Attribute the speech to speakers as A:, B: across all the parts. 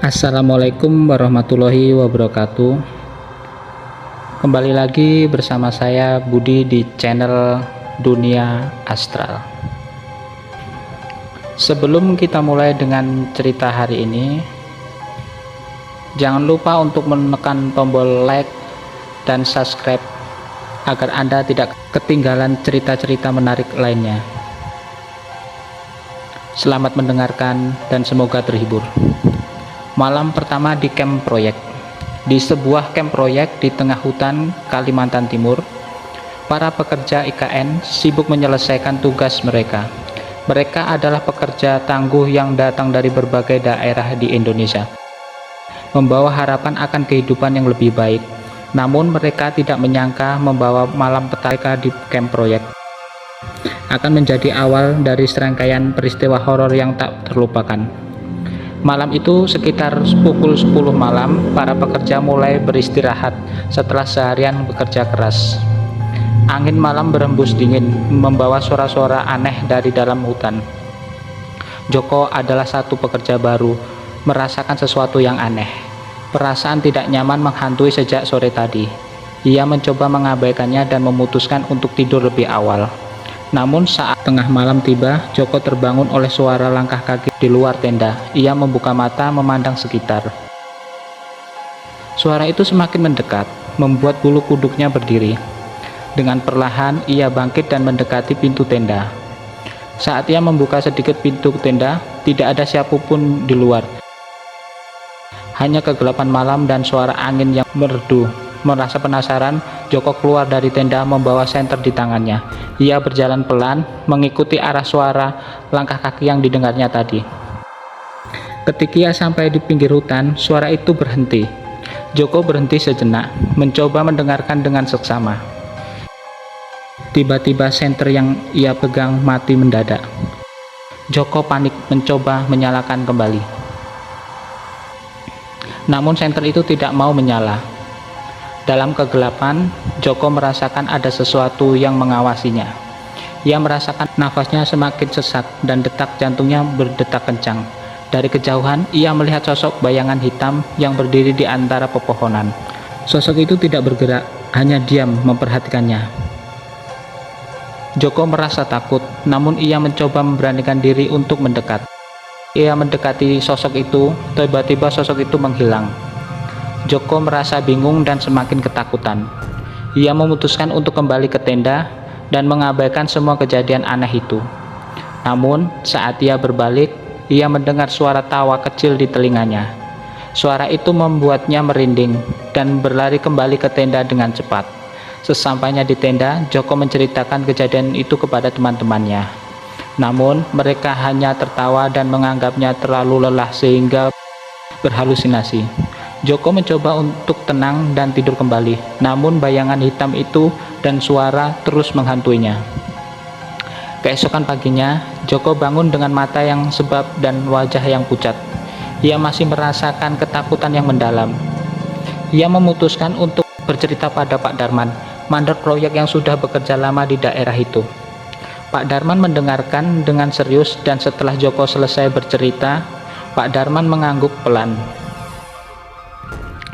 A: Assalamualaikum warahmatullahi wabarakatuh. Kembali lagi bersama saya Budi di channel Dunia Astral. Sebelum kita mulai dengan cerita hari ini, jangan lupa untuk menekan tombol like dan subscribe agar Anda tidak ketinggalan cerita-cerita menarik lainnya. Selamat mendengarkan dan semoga terhibur. Malam pertama di camp proyek. Di sebuah camp proyek di tengah hutan Kalimantan Timur, para pekerja IKN sibuk menyelesaikan tugas mereka. Mereka adalah pekerja tangguh yang datang dari berbagai daerah di Indonesia, membawa harapan akan kehidupan yang lebih baik. Namun mereka tidak menyangka membawa malam petaka di camp proyek akan menjadi awal dari serangkaian peristiwa horor yang tak terlupakan. Malam itu sekitar pukul 10 malam, para pekerja mulai beristirahat setelah seharian bekerja keras. Angin malam berembus dingin, membawa suara-suara aneh dari dalam hutan. Joko adalah satu pekerja baru, merasakan sesuatu yang aneh. Perasaan tidak nyaman menghantui sejak sore tadi. Ia mencoba mengabaikannya dan memutuskan untuk tidur lebih awal. Namun saat tengah malam tiba, Joko terbangun oleh suara langkah kaki di luar tenda. Ia membuka mata memandang sekitar. Suara itu semakin mendekat, membuat bulu kuduknya berdiri. Dengan perlahan, ia bangkit dan mendekati pintu tenda. Saat ia membuka sedikit pintu tenda, tidak ada siapapun di luar. Hanya kegelapan malam dan suara angin yang merdu. Merasa penasaran, Joko keluar dari tenda membawa senter di tangannya. Ia berjalan pelan, mengikuti arah suara langkah kaki yang didengarnya tadi. Ketika ia sampai di pinggir hutan, suara itu berhenti. Joko berhenti sejenak, mencoba mendengarkan dengan seksama. Tiba-tiba senter yang ia pegang mati mendadak. Joko panik mencoba menyalakan kembali. Namun senter itu tidak mau menyala. Dalam kegelapan, Joko merasakan ada sesuatu yang mengawasinya. Ia merasakan nafasnya semakin sesak dan detak jantungnya berdetak kencang. Dari kejauhan, ia melihat sosok bayangan hitam yang berdiri di antara pepohonan. Sosok itu tidak bergerak, hanya diam memperhatikannya. Joko merasa takut, namun ia mencoba memberanikan diri untuk mendekat. Ia mendekati sosok itu, tiba-tiba sosok itu menghilang. Joko merasa bingung dan semakin ketakutan. Ia memutuskan untuk kembali ke tenda dan mengabaikan semua kejadian aneh itu. Namun, saat ia berbalik, ia mendengar suara tawa kecil di telinganya. Suara itu membuatnya merinding dan berlari kembali ke tenda dengan cepat. Sesampainya di tenda, Joko menceritakan kejadian itu kepada teman-temannya. Namun, mereka hanya tertawa dan menganggapnya terlalu lelah sehingga berhalusinasi. Joko mencoba untuk tenang dan tidur kembali, namun bayangan hitam itu dan suara terus menghantuinya. Keesokan paginya, Joko bangun dengan mata yang sebab dan wajah yang pucat. Ia masih merasakan ketakutan yang mendalam. Ia memutuskan untuk bercerita pada Pak Darman, mandor proyek yang sudah bekerja lama di daerah itu. Pak Darman mendengarkan dengan serius dan setelah Joko selesai bercerita, Pak Darman mengangguk pelan.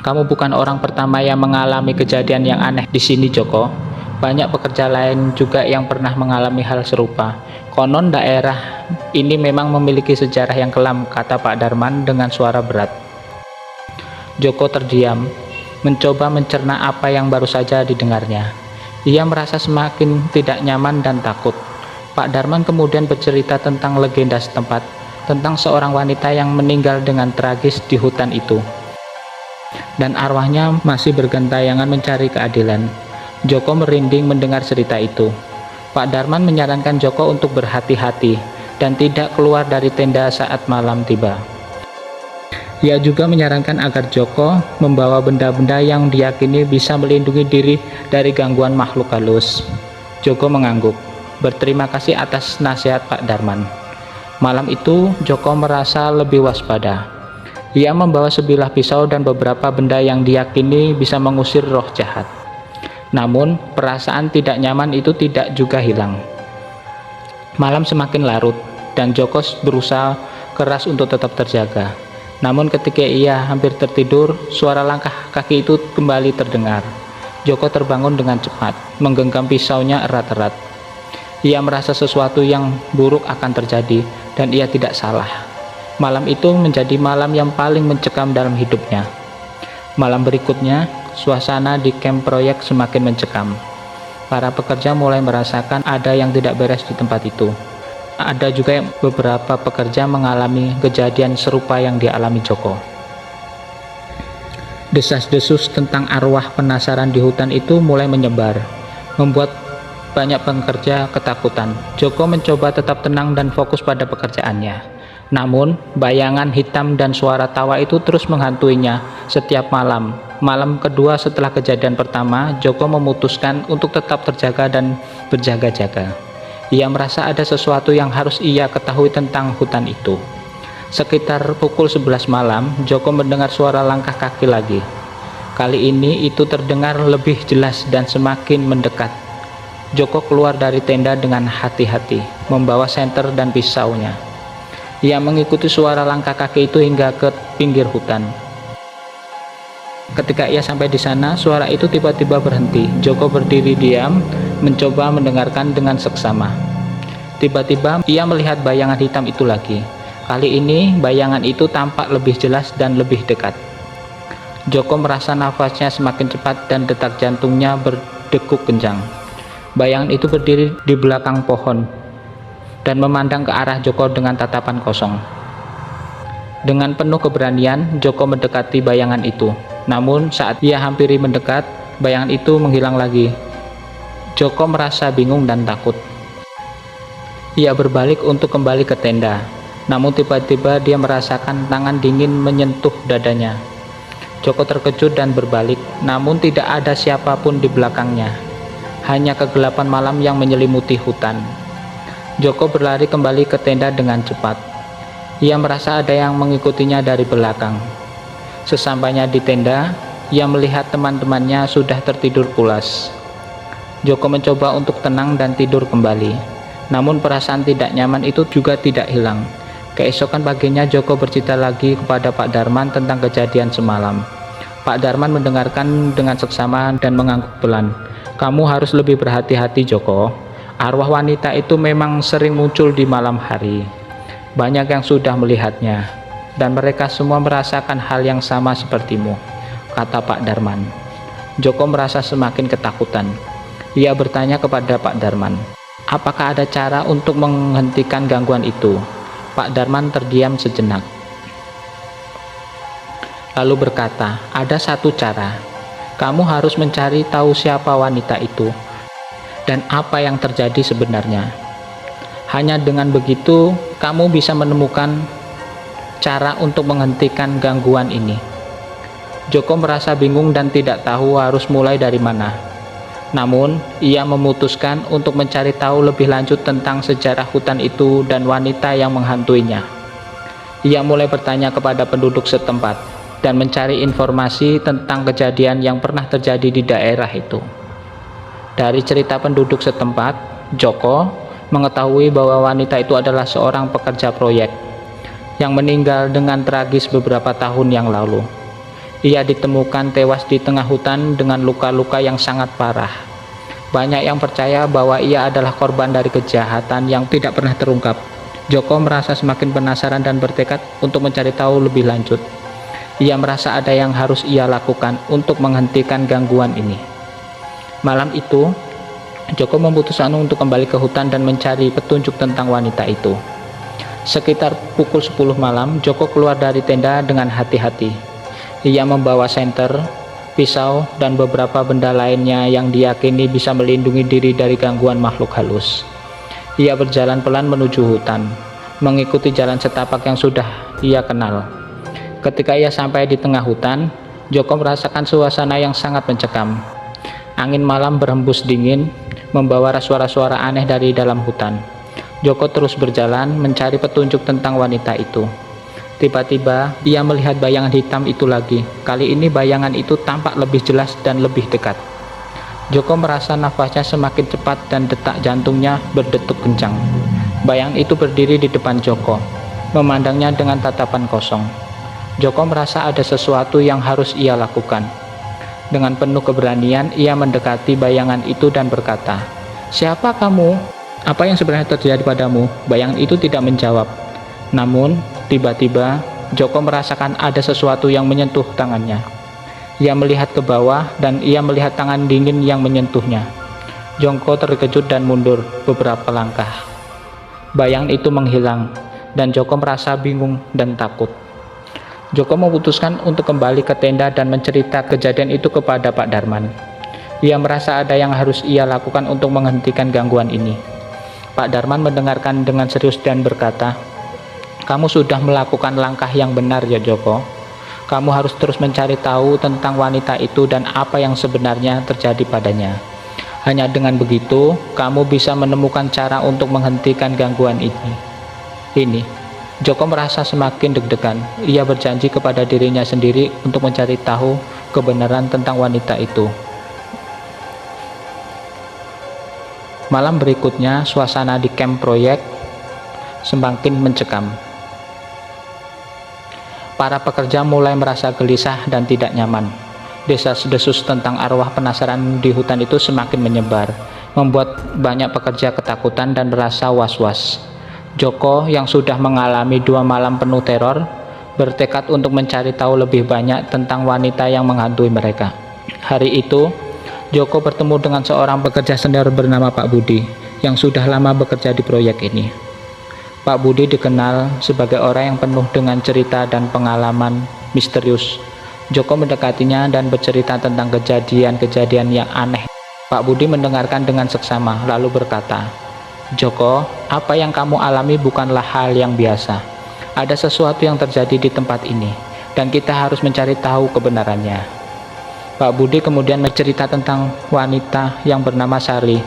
A: Kamu bukan orang pertama yang mengalami kejadian yang aneh di sini, Joko. Banyak pekerja lain juga yang pernah mengalami hal serupa. Konon daerah ini memang memiliki sejarah yang kelam, kata Pak Darman dengan suara berat. Joko terdiam, mencoba mencerna apa yang baru saja didengarnya. Ia merasa semakin tidak nyaman dan takut. Pak Darman kemudian bercerita tentang legenda setempat, tentang seorang wanita yang meninggal dengan tragis di hutan itu. Dan arwahnya masih bergentayangan mencari keadilan. Joko merinding mendengar cerita itu. Pak Darman menyarankan Joko untuk berhati-hati dan tidak keluar dari tenda saat malam tiba. Ia juga menyarankan agar Joko membawa benda-benda yang diyakini bisa melindungi diri dari gangguan makhluk halus. Joko mengangguk, berterima kasih atas nasihat Pak Darman. Malam itu Joko merasa lebih waspada. Ia membawa sebilah pisau dan beberapa benda yang diyakini bisa mengusir roh jahat. Namun, perasaan tidak nyaman itu tidak juga hilang. Malam semakin larut, dan Joko berusaha keras untuk tetap terjaga. Namun ketika ia hampir tertidur, suara langkah kaki itu kembali terdengar. Joko terbangun dengan cepat, menggenggam pisaunya erat-erat. Ia merasa sesuatu yang buruk akan terjadi, dan ia tidak salah. Malam itu menjadi malam yang paling mencekam dalam hidupnya. Malam berikutnya, suasana di kamp proyek semakin mencekam. Para pekerja mulai merasakan ada yang tidak beres di tempat itu. Ada juga beberapa pekerja mengalami kejadian serupa yang dialami Joko. Desas-desus tentang arwah penasaran di hutan itu mulai menyebar, membuat banyak pekerja ketakutan. Joko mencoba tetap tenang dan fokus pada pekerjaannya. Namun, bayangan hitam dan suara tawa itu terus menghantuinya setiap malam. Malam kedua setelah kejadian pertama, Joko memutuskan untuk tetap terjaga dan berjaga-jaga. Ia merasa ada sesuatu yang harus ia ketahui tentang hutan itu. Sekitar pukul 11 malam, Joko mendengar suara langkah kaki lagi. Kali ini itu terdengar lebih jelas dan semakin mendekat. Joko keluar dari tenda dengan hati-hati, membawa senter dan pisaunya. Ia mengikuti suara langkah kaki itu hingga ke pinggir hutan. Ketika ia sampai di sana, suara itu tiba-tiba berhenti. Joko berdiri diam, mencoba mendengarkan dengan seksama. Tiba-tiba ia melihat bayangan hitam itu lagi. Kali ini bayangan itu tampak lebih jelas dan lebih dekat. Joko merasa nafasnya semakin cepat dan detak jantungnya berdekuk kencang. Bayangan itu berdiri di belakang pohon dan memandang ke arah Joko dengan tatapan kosong. Dengan penuh keberanian, Joko mendekati bayangan itu. Namun saat ia hampiri mendekat, bayangan itu menghilang lagi. Joko merasa bingung dan takut. Ia berbalik untuk kembali ke tenda. Namun tiba-tiba dia merasakan tangan dingin menyentuh dadanya. Joko terkejut dan berbalik, namun tidak ada siapapun di belakangnya. Hanya kegelapan malam yang menyelimuti hutan. Joko berlari kembali ke tenda dengan cepat. Ia merasa ada yang mengikutinya dari belakang. Sesampainya di tenda, ia melihat teman-temannya sudah tertidur pulas. Joko mencoba untuk tenang dan tidur kembali. Namun perasaan tidak nyaman itu juga tidak hilang. Keesokan paginya Joko bercerita lagi kepada Pak Darman tentang kejadian semalam. Pak Darman mendengarkan dengan seksama dan mengangguk pelan. "Kamu harus lebih berhati-hati, Joko. Arwah wanita itu memang sering muncul di malam hari. Banyak yang sudah melihatnya, dan mereka semua merasakan hal yang sama sepertimu," kata Pak Darman. Joko merasa semakin ketakutan. Ia bertanya kepada Pak Darman, apakah ada cara untuk menghentikan gangguan itu? Pak Darman terdiam sejenak, lalu berkata, "Ada satu cara. Kamu harus mencari tahu siapa wanita itu dan apa yang terjadi sebenarnya. Hanya dengan begitu, kamu bisa menemukan cara untuk menghentikan gangguan ini." Joko merasa bingung dan tidak tahu harus mulai dari mana. Namun, ia memutuskan untuk mencari tahu lebih lanjut tentang sejarah hutan itu dan wanita yang menghantuinya. Ia mulai bertanya kepada penduduk setempat dan mencari informasi tentang kejadian yang pernah terjadi di daerah itu. Dari cerita penduduk setempat, Joko mengetahui bahwa wanita itu adalah seorang pekerja proyek yang meninggal dengan tragis beberapa tahun yang lalu. Ia ditemukan tewas di tengah hutan dengan luka-luka yang sangat parah. Banyak yang percaya bahwa ia adalah korban dari kejahatan yang tidak pernah terungkap. Joko merasa semakin penasaran dan bertekad untuk mencari tahu lebih lanjut. Ia merasa ada yang harus ia lakukan untuk menghentikan gangguan ini. Malam itu, Joko memutuskan untuk kembali ke hutan dan mencari petunjuk tentang wanita itu. Sekitar pukul 10 malam, Joko keluar dari tenda dengan hati-hati. Ia membawa senter, pisau, dan beberapa benda lainnya yang diyakini bisa melindungi diri dari gangguan makhluk halus. Ia berjalan pelan menuju hutan, mengikuti jalan setapak yang sudah ia kenal. Ketika ia sampai di tengah hutan, Joko merasakan suasana yang sangat mencekam. Angin malam berhembus dingin, membawa suara-suara aneh dari dalam hutan. Joko terus berjalan mencari petunjuk tentang wanita itu. Tiba-tiba, ia melihat bayangan hitam itu lagi. Kali ini bayangan itu tampak lebih jelas dan lebih dekat. Joko merasa nafasnya semakin cepat dan detak jantungnya berdetuk kencang. Bayangan itu berdiri di depan Joko, memandangnya dengan tatapan kosong. Joko merasa ada sesuatu yang harus ia lakukan. Dengan penuh keberanian, ia mendekati bayangan itu dan berkata, "Siapa kamu? Apa yang sebenarnya terjadi padamu?" Bayangan itu tidak menjawab. Namun, tiba-tiba, Joko merasakan ada sesuatu yang menyentuh tangannya. Ia melihat ke bawah dan ia melihat tangan dingin yang menyentuhnya. Joko terkejut dan mundur beberapa langkah. Bayangan itu menghilang, dan Joko merasa bingung dan takut. Joko memutuskan untuk kembali ke tenda dan mencerita kejadian itu kepada Pak Darman. Ia merasa ada yang harus ia lakukan untuk menghentikan gangguan ini. Pak Darman mendengarkan dengan serius dan berkata, "Kamu sudah melakukan langkah yang benar ya Joko. Kamu harus terus mencari tahu tentang wanita itu dan apa yang sebenarnya terjadi padanya. Hanya dengan begitu, kamu bisa menemukan cara untuk menghentikan gangguan ini." Joko merasa semakin deg-degan. Ia berjanji kepada dirinya sendiri untuk mencari tahu kebenaran tentang wanita itu. Malam berikutnya, suasana di kamp proyek semakin mencekam. Para pekerja mulai merasa gelisah dan tidak nyaman. Desas-desus tentang arwah penasaran di hutan itu semakin menyebar, membuat banyak pekerja ketakutan dan merasa was-was. Joko yang sudah mengalami 2 malam penuh teror, bertekad untuk mencari tahu lebih banyak tentang wanita yang menghantui mereka. Hari itu, Joko bertemu dengan seorang pekerja senior bernama Pak Budi, yang sudah lama bekerja di proyek ini. Pak Budi dikenal sebagai orang yang penuh dengan cerita dan pengalaman misterius. Joko mendekatinya dan bercerita tentang kejadian-kejadian yang aneh. Pak Budi mendengarkan dengan seksama, lalu berkata, "Joko, apa yang kamu alami bukanlah hal yang biasa. Ada sesuatu yang terjadi di tempat ini, dan kita harus mencari tahu kebenarannya." Pak Budi kemudian mencerita tentang wanita yang bernama Sari,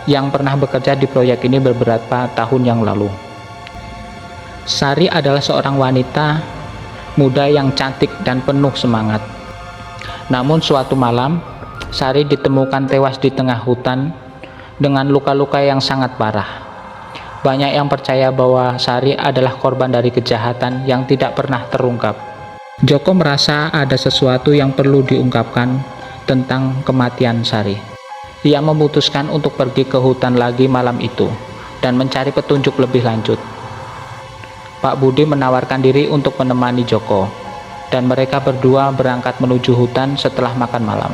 A: yang pernah bekerja di proyek ini beberapa tahun yang lalu. Sari adalah seorang wanita muda yang cantik dan penuh semangat. Namun suatu malam, Sari ditemukan tewas di tengah hutan dengan luka-luka yang sangat parah. Banyak yang percaya bahwa Sari adalah korban dari kejahatan yang tidak pernah terungkap. Joko merasa ada sesuatu yang perlu diungkapkan tentang kematian Sari. Ia memutuskan untuk pergi ke hutan lagi malam itu dan mencari petunjuk lebih lanjut. Pak Budi menawarkan diri untuk menemani Joko, dan mereka berdua berangkat menuju hutan setelah makan malam.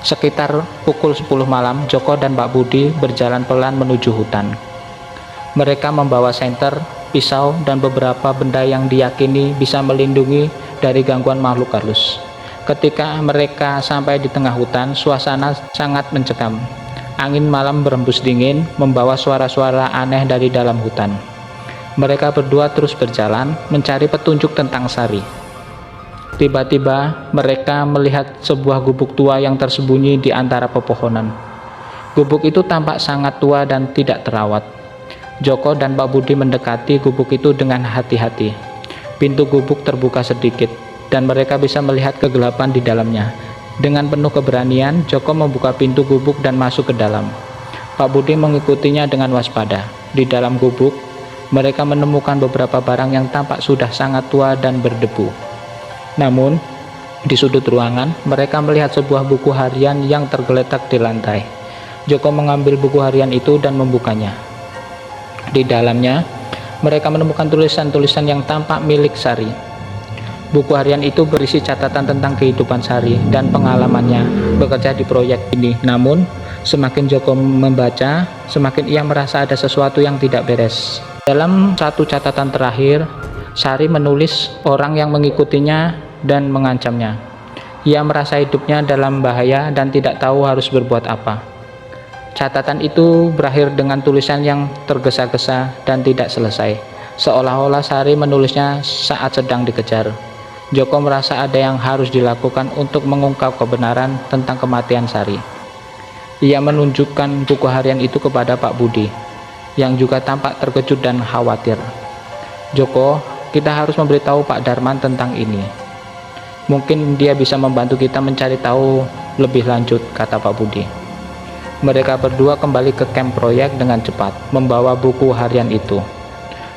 A: Sekitar pukul 10 malam, Joko dan Pak Budi berjalan pelan menuju hutan. Mereka membawa senter, pisau, dan beberapa benda yang diyakini bisa melindungi dari gangguan makhluk halus. Ketika mereka sampai di tengah hutan, suasana sangat mencekam. Angin malam berembus dingin, membawa suara-suara aneh dari dalam hutan. Mereka berdua terus berjalan mencari petunjuk tentang Sari. Tiba-tiba mereka melihat sebuah gubuk tua yang tersembunyi di antara pepohonan. Gubuk itu tampak sangat tua dan tidak terawat. Joko dan Pak Budi mendekati gubuk itu dengan hati-hati. Pintu gubuk terbuka sedikit dan mereka bisa melihat kegelapan di dalamnya. Dengan penuh keberanian, Joko membuka pintu gubuk dan masuk ke dalam. Pak Budi mengikutinya dengan waspada. Di dalam gubuk, mereka menemukan beberapa barang yang tampak sudah sangat tua dan berdebu. Namun, di sudut ruangan, mereka melihat sebuah buku harian yang tergeletak di lantai. Joko mengambil buku harian itu dan membukanya. Di dalamnya, mereka menemukan tulisan-tulisan yang tampak milik Sari. Buku harian itu berisi catatan tentang kehidupan Sari dan pengalamannya bekerja di proyek ini. Namun, semakin Joko membaca, semakin ia merasa ada sesuatu yang tidak beres. Dalam satu catatan terakhir, Sari menulis orang yang mengikutinya dan mengancamnya. Ia merasa hidupnya dalam bahaya dan tidak tahu harus berbuat apa. Catatan itu berakhir dengan tulisan yang tergesa-gesa dan tidak selesai, seolah-olah Sari menulisnya saat sedang dikejar. Joko merasa ada yang harus dilakukan untuk mengungkap kebenaran tentang kematian Sari. Ia menunjukkan buku harian itu kepada Pak Budi, yang juga tampak terkejut dan khawatir. "Joko, kita harus memberitahu Pak Darman tentang ini. Mungkin dia bisa membantu kita mencari tahu lebih lanjut," kata Pak Budi. Mereka berdua kembali ke camp proyek dengan cepat, membawa buku harian itu.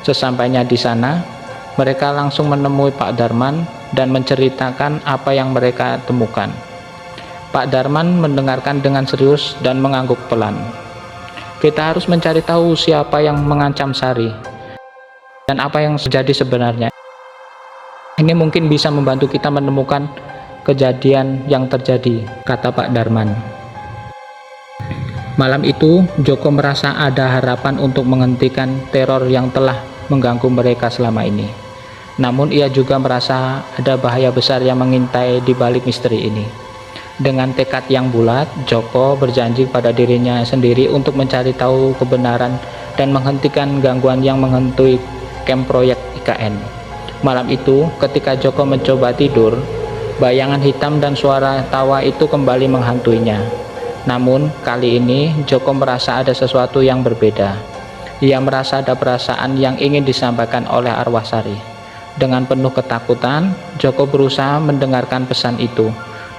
A: Sesampainya di sana, mereka langsung menemui Pak Darman dan menceritakan apa yang mereka temukan. Pak Darman mendengarkan dengan serius dan mengangguk pelan. Kita harus mencari tahu siapa yang mengancam Sari dan apa yang terjadi sebenarnya. Ini mungkin bisa membantu kita menemukan kejadian yang terjadi, kata Pak Darman. Malam itu, Joko merasa ada harapan untuk menghentikan teror yang telah mengganggu mereka selama ini. Namun ia juga merasa ada bahaya besar yang mengintai di balik misteri ini. Dengan tekad yang bulat, Joko berjanji pada dirinya sendiri untuk mencari tahu kebenaran dan menghentikan gangguan yang menghantui camp proyek IKN. Malam itu, ketika Joko mencoba tidur, bayangan hitam dan suara tawa itu kembali menghantuinya. Namun, kali ini Joko merasa ada sesuatu yang berbeda. Ia merasa ada perasaan yang ingin disampaikan oleh arwah Sari. Dengan penuh ketakutan, Joko berusaha mendengarkan pesan itu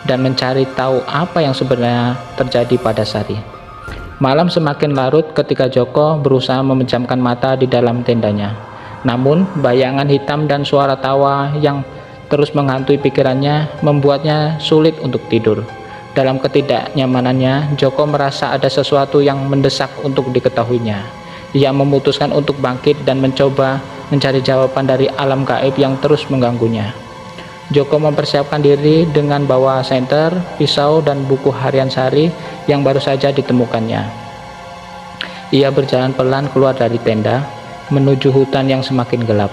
A: dan mencari tahu apa yang sebenarnya terjadi pada Sari. Malam semakin larut ketika Joko berusaha memejamkan mata di dalam tendanya. Namun, bayangan hitam dan suara tawa yang terus menghantui pikirannya membuatnya sulit untuk tidur. Dalam ketidaknyamanannya, Joko merasa ada sesuatu yang mendesak untuk diketahuinya. Ia memutuskan untuk bangkit dan mencoba mencari jawaban dari alam gaib yang terus mengganggunya. Joko mempersiapkan diri dengan bawa senter, pisau, dan buku harian Sari yang baru saja ditemukannya. Ia berjalan pelan keluar dari tenda, menuju hutan yang semakin gelap.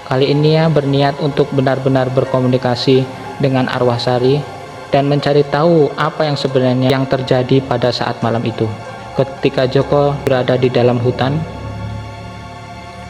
A: Kali ini ia berniat untuk benar-benar berkomunikasi dengan arwah Sari dan mencari tahu apa yang sebenarnya yang terjadi pada saat malam itu. Ketika Joko berada di dalam hutan,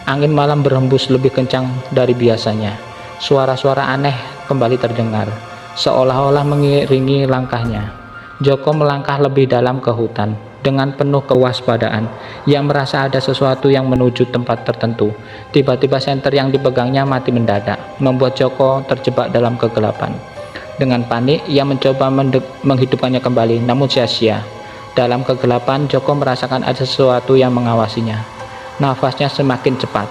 A: angin malam berhembus lebih kencang dari biasanya. Suara-suara aneh kembali terdengar, seolah-olah mengiringi langkahnya. Joko melangkah lebih dalam ke hutan. Dengan penuh kewaspadaan, ia merasa ada sesuatu yang menuju tempat tertentu. Tiba-tiba senter yang dipegangnya mati mendadak, membuat Joko terjebak dalam kegelapan. Dengan panik, ia mencoba menghidupkannya kembali, namun sia-sia. Dalam kegelapan, Joko merasakan ada sesuatu yang mengawasinya. Nafasnya semakin cepat,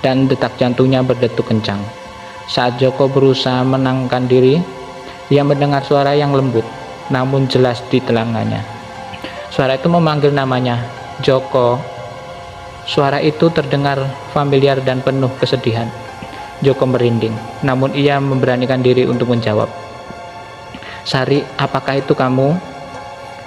A: dan detak jantungnya berdetuk kencang. Saat Joko berusaha menenangkan diri, ia mendengar suara yang lembut, namun jelas di telinganya. Suara itu memanggil namanya, Joko. Suara itu terdengar familiar dan penuh kesedihan. Joko merinding, namun ia memberanikan diri untuk menjawab. Sari, apakah itu kamu?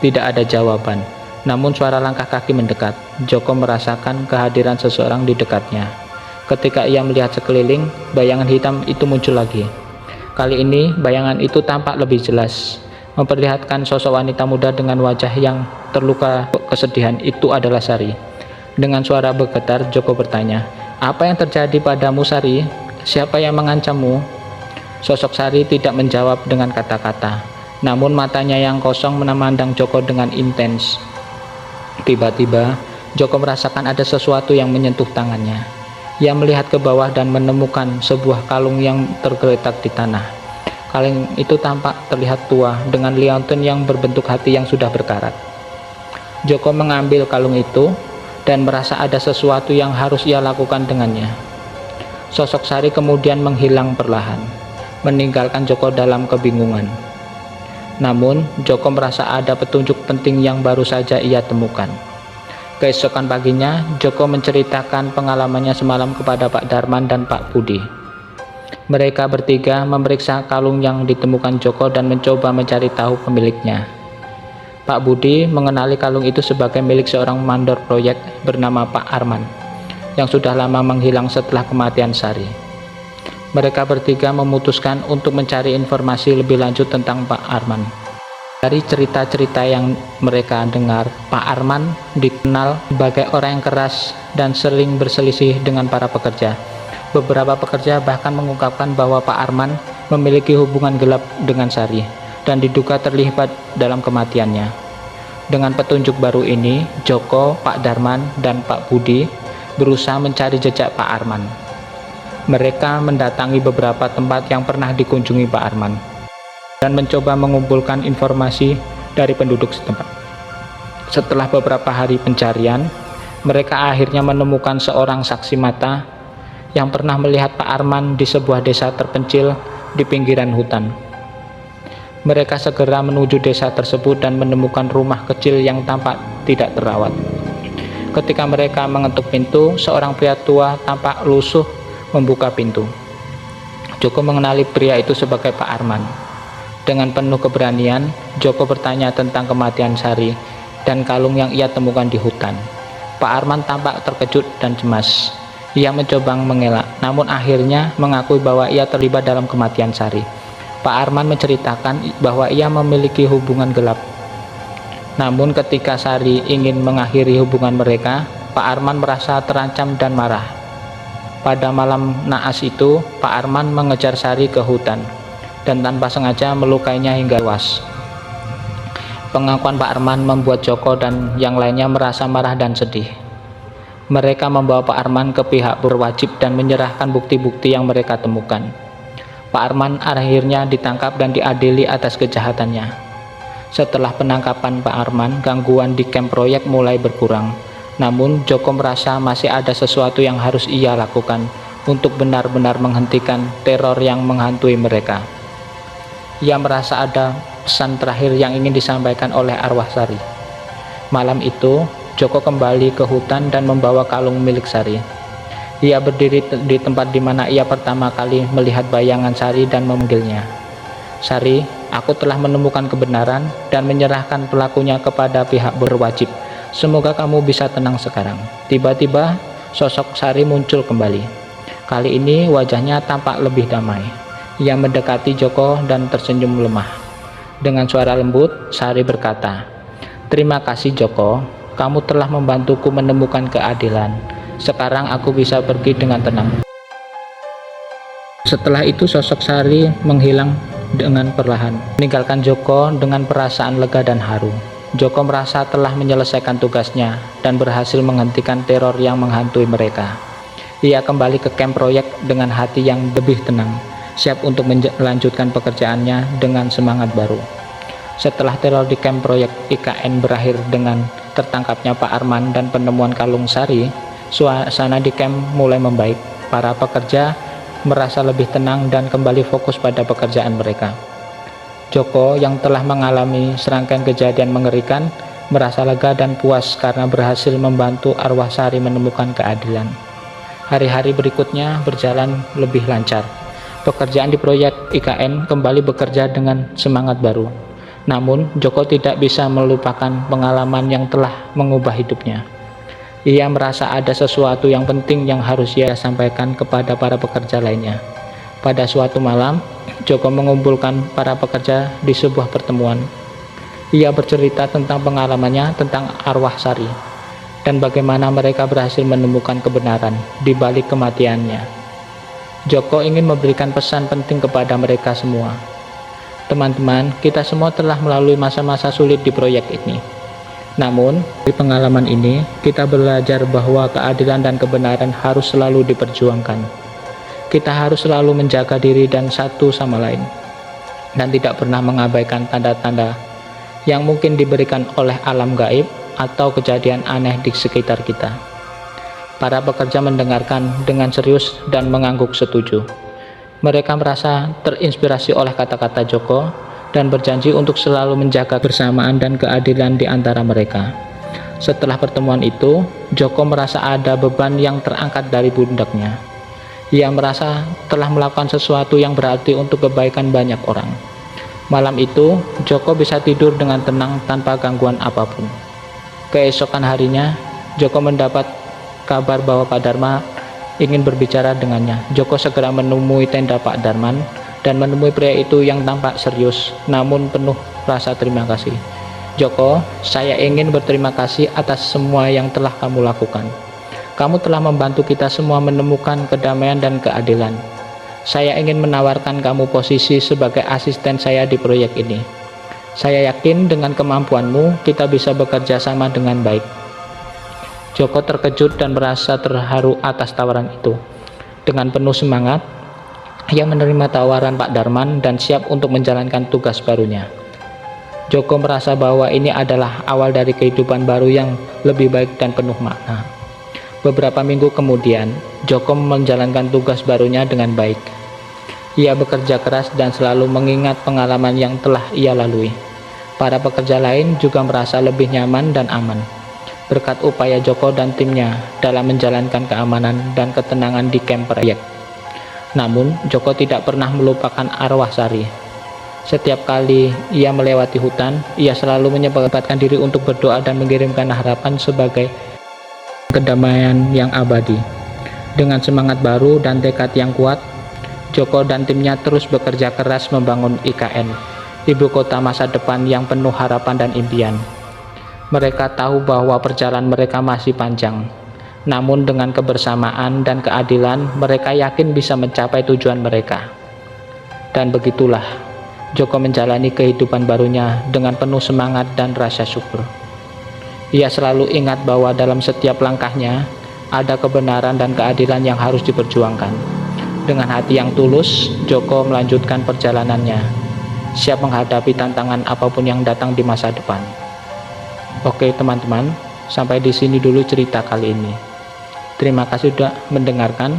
A: Tidak ada jawaban, namun suara langkah kaki mendekat. Joko merasakan kehadiran seseorang di dekatnya. Ketika ia melihat sekeliling, bayangan hitam itu muncul lagi. Kali ini, bayangan itu tampak lebih jelas, memperlihatkan sosok wanita muda dengan wajah yang terluka kesedihan. Itu adalah Sari. Dengan suara bergetar, Joko bertanya, apa yang terjadi padamu, Sari? Siapa yang mengancammu? Sosok Sari tidak menjawab dengan kata-kata, namun matanya yang kosong memandang Joko dengan intens. Tiba-tiba, Joko merasakan ada sesuatu yang menyentuh tangannya. Ia melihat ke bawah dan menemukan sebuah kalung yang tergeletak di tanah. Kalung itu tampak terlihat tua dengan liontin yang berbentuk hati yang sudah berkarat. Joko mengambil kalung itu dan merasa ada sesuatu yang harus ia lakukan dengannya. Sosok Sari kemudian menghilang perlahan, meninggalkan Joko dalam kebingungan. Namun, Joko merasa ada petunjuk penting yang baru saja ia temukan. Keesokan paginya, Joko menceritakan pengalamannya semalam kepada Pak Darman dan Pak Budi. Mereka bertiga memeriksa kalung yang ditemukan Joko dan mencoba mencari tahu pemiliknya. Pak Budi mengenali kalung itu sebagai milik seorang mandor proyek bernama Pak Arman, yang sudah lama menghilang setelah kematian Sari. Mereka bertiga memutuskan untuk mencari informasi lebih lanjut tentang Pak Arman. Dari cerita-cerita yang mereka dengar, Pak Arman dikenal sebagai orang yang keras dan sering berselisih dengan para pekerja. Beberapa pekerja bahkan mengungkapkan bahwa Pak Arman memiliki hubungan gelap dengan Sari dan diduga terlibat dalam kematiannya. Dengan petunjuk baru ini, Joko, Pak Darman, dan Pak Budi berusaha mencari jejak Pak Arman. Mereka mendatangi beberapa tempat yang pernah dikunjungi Pak Arman dan mencoba mengumpulkan informasi dari penduduk setempat. Setelah beberapa hari pencarian, mereka akhirnya menemukan seorang saksi mata yang pernah melihat Pak Arman di sebuah desa terpencil di pinggiran hutan. Mereka segera menuju desa tersebut dan menemukan rumah kecil yang tampak tidak terawat. Ketika mereka mengetuk pintu, seorang pria tua tampak lusuh membuka pintu. Joko mengenali pria itu sebagai Pak Arman. Dengan penuh keberanian, Joko bertanya tentang kematian Sari dan kalung yang ia temukan di hutan. Pak Arman tampak terkejut dan cemas. Ia mencoba mengelak, namun akhirnya mengakui bahwa ia terlibat dalam kematian Sari. Pak Arman menceritakan bahwa ia memiliki hubungan gelap. Namun ketika Sari ingin mengakhiri hubungan mereka, Pak Arman merasa terancam dan marah. Pada malam naas itu, Pak Arman mengejar Sari ke hutan dan tanpa sengaja melukainya hingga tewas. Pengakuan Pak Arman membuat Joko dan yang lainnya merasa marah dan sedih. Mereka membawa Pak Arman ke pihak berwajib dan menyerahkan bukti-bukti yang mereka temukan. Pak Arman akhirnya ditangkap dan diadili atas kejahatannya. Setelah penangkapan Pak Arman, gangguan di kamp proyek mulai berkurang. Namun Joko merasa masih ada sesuatu yang harus ia lakukan untuk benar-benar menghentikan teror yang menghantui mereka. Ia merasa ada pesan terakhir yang ingin disampaikan oleh arwah Sari. Malam itu, Joko kembali ke hutan dan membawa kalung milik Sari. Ia berdiri di tempat di mana ia pertama kali melihat bayangan Sari dan memanggilnya. Sari, aku telah menemukan kebenaran dan menyerahkan pelakunya kepada pihak berwajib. Semoga kamu bisa tenang sekarang. Tiba-tiba sosok Sari muncul kembali. Kali ini wajahnya tampak lebih damai. Ia mendekati Joko dan tersenyum lemah. Dengan suara lembut, Sari berkata, "Terima kasih Joko, kamu telah membantuku menemukan keadilan. Sekarang aku bisa pergi dengan tenang." Setelah itu sosok Sari menghilang dengan perlahan, meninggalkan Joko dengan perasaan lega dan haru. Joko merasa telah menyelesaikan tugasnya dan berhasil menghentikan teror yang menghantui mereka. Ia kembali ke kamp proyek dengan hati yang lebih tenang, siap untuk melanjutkan pekerjaannya dengan semangat baru. Setelah teror di kamp proyek IKN berakhir dengan tertangkapnya Pak Arman dan penemuan kalung Sari, suasana di kamp mulai membaik. Para pekerja merasa lebih tenang dan kembali fokus pada pekerjaan mereka. Joko yang telah mengalami serangkaian kejadian mengerikan merasa lega dan puas karena berhasil membantu arwah Sari menemukan keadilan. Hari-hari berikutnya berjalan lebih lancar. Pekerjaan di proyek IKN kembali bekerja dengan semangat baru. Namun, Joko tidak bisa melupakan pengalaman yang telah mengubah hidupnya. Ia merasa ada sesuatu yang penting yang harus ia sampaikan kepada para pekerja lainnya. Pada suatu malam, Joko mengumpulkan para pekerja di sebuah pertemuan. Ia bercerita tentang pengalamannya tentang arwah Sari dan bagaimana mereka berhasil menemukan kebenaran di balik kematiannya. Joko ingin memberikan pesan penting kepada mereka semua. Teman-teman, kita semua telah melalui masa-masa sulit di proyek ini. Namun, di pengalaman ini, kita belajar bahwa keadilan dan kebenaran harus selalu diperjuangkan. Kita harus selalu menjaga diri dan satu sama lain, dan tidak pernah mengabaikan tanda-tanda yang mungkin diberikan oleh alam gaib atau kejadian aneh di sekitar kita. Para pekerja mendengarkan dengan serius dan mengangguk setuju. Mereka merasa terinspirasi oleh kata-kata Joko dan berjanji untuk selalu menjaga kebersamaan dan keadilan di antara mereka. Setelah pertemuan itu, Joko merasa ada beban yang terangkat dari pundaknya. Ia merasa telah melakukan sesuatu yang berarti untuk kebaikan banyak orang. Malam itu, Joko bisa tidur dengan tenang tanpa gangguan apapun. Keesokan harinya, Joko mendapat kabar bahwa Pak Darman ingin berbicara dengannya. Joko segera menemui tenda Pak Darman dan menemui pria itu yang tampak serius, namun penuh rasa terima kasih. "Joko, saya ingin berterima kasih atas semua yang telah kamu lakukan. Kamu telah membantu kita semua menemukan kedamaian dan keadilan. Saya ingin menawarkan kamu posisi sebagai asisten saya di proyek ini. Saya yakin dengan kemampuanmu, kita bisa bekerja sama dengan baik." Joko terkejut dan merasa terharu atas tawaran itu. Dengan penuh semangat, ia menerima tawaran Pak Darman dan siap untuk menjalankan tugas barunya. Joko merasa bahwa ini adalah awal dari kehidupan baru yang lebih baik dan penuh makna. Beberapa minggu kemudian, Joko menjalankan tugas barunya dengan baik. Ia bekerja keras dan selalu mengingat pengalaman yang telah ia lalui. Para pekerja lain juga merasa lebih nyaman dan aman berkat upaya Joko dan timnya dalam menjalankan keamanan dan ketenangan di kamp proyek. Namun, Joko tidak pernah melupakan arwah Sari. Setiap kali ia melewati hutan, ia selalu menyempatkan diri untuk berdoa dan mengirimkan harapan sebagai kedamaian yang abadi. Dengan semangat baru dan tekad yang kuat, Joko dan timnya terus bekerja keras membangun IKN, ibu kota masa depan yang penuh harapan dan impian. Mereka tahu bahwa perjalanan mereka masih panjang, namun dengan kebersamaan dan keadilan, mereka yakin bisa mencapai tujuan mereka. Dan begitulah Joko menjalani kehidupan barunya dengan penuh semangat dan rasa syukur. Ia selalu ingat bahwa dalam setiap langkahnya ada kebenaran dan keadilan yang harus diperjuangkan. Dengan hati yang tulus, Joko melanjutkan perjalanannya, siap menghadapi tantangan apapun yang datang di masa depan. Oke teman-teman, sampai di sini dulu cerita kali ini. Terima kasih sudah mendengarkan.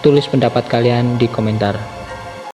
A: Tulis pendapat kalian di komentar.